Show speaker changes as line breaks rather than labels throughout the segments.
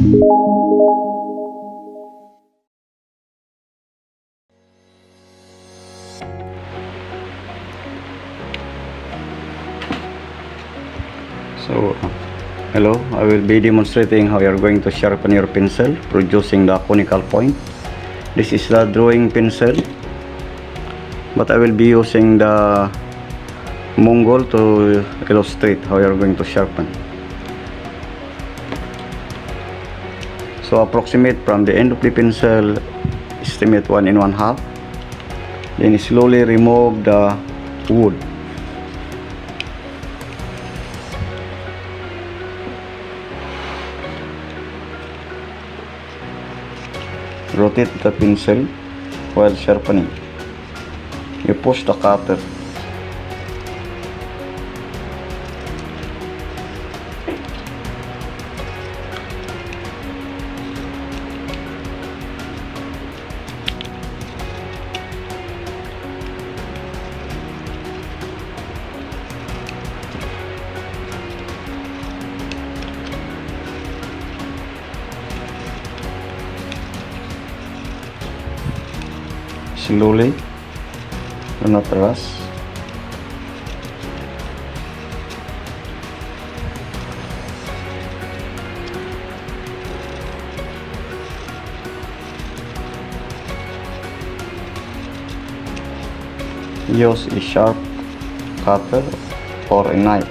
So, hello, I will be demonstrating how you are going to sharpen your pencil producing the conical point. This is the drawing pencil, but I will be using the Mongol to illustrate how you are going to sharpen. So approximate from the end of the pencil, estimate 1 1/2, then slowly remove the wood. Rotate the pencil while sharpening. You push the cutter. Slowly, do not rush. Use a sharp cutter or a knife.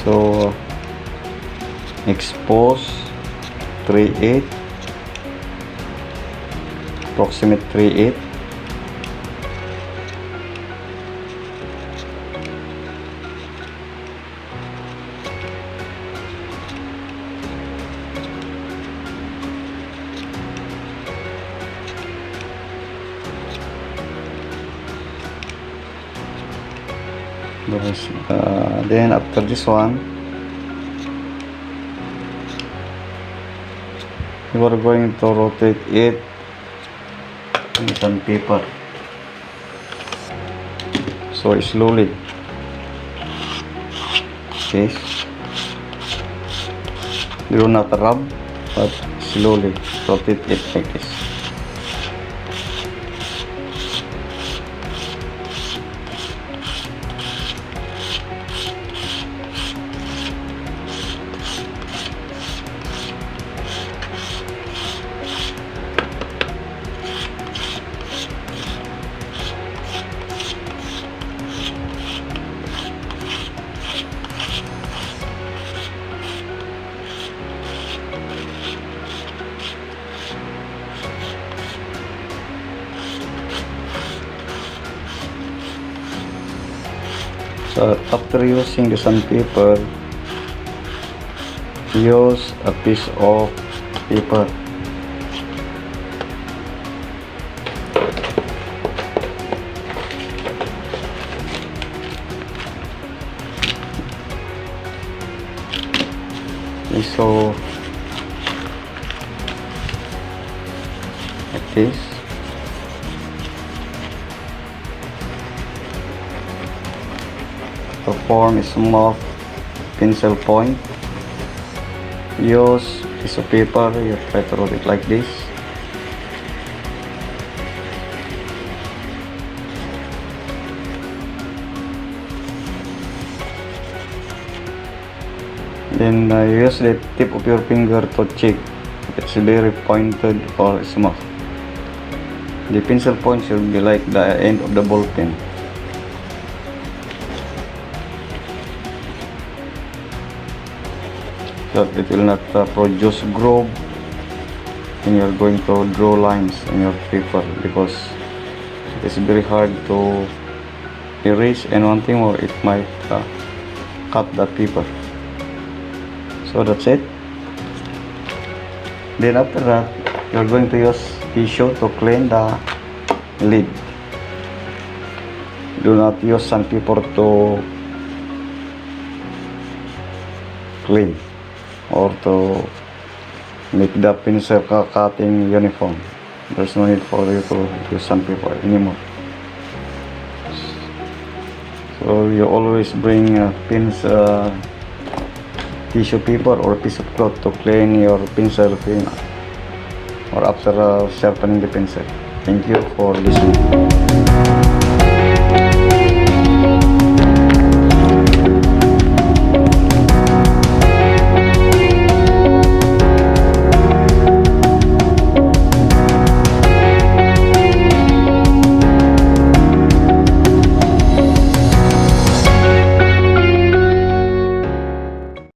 So expose 3/8, approximate 3/8. Then after this one, you are going to rotate it on some paper. So slowly. Okay. Do not rub, but slowly rotate it like this. So after using the sandpaper, use a piece of paper. Okay, so like this. To form a small pencil point, use a piece of paper. You try to rotate it like this. Then use the tip of your finger to check if it's very pointed or smooth. The pencil point should be like the end of the ball pen. So it will not produce groove when you are going to draw lines in your paper, because it is very hard to erase, and one thing more, it might cut the paper. So that's it. Then after that, you are going to use tissue to clean the lid. Do not use sandpaper to clean or to make the pencil cutting uniform. There's no need for you to use sandpaper anymore. So you always bring pins, tissue paper or piece of cloth to clean your pencil clean or after sharpening the pencil. Thank you for listening.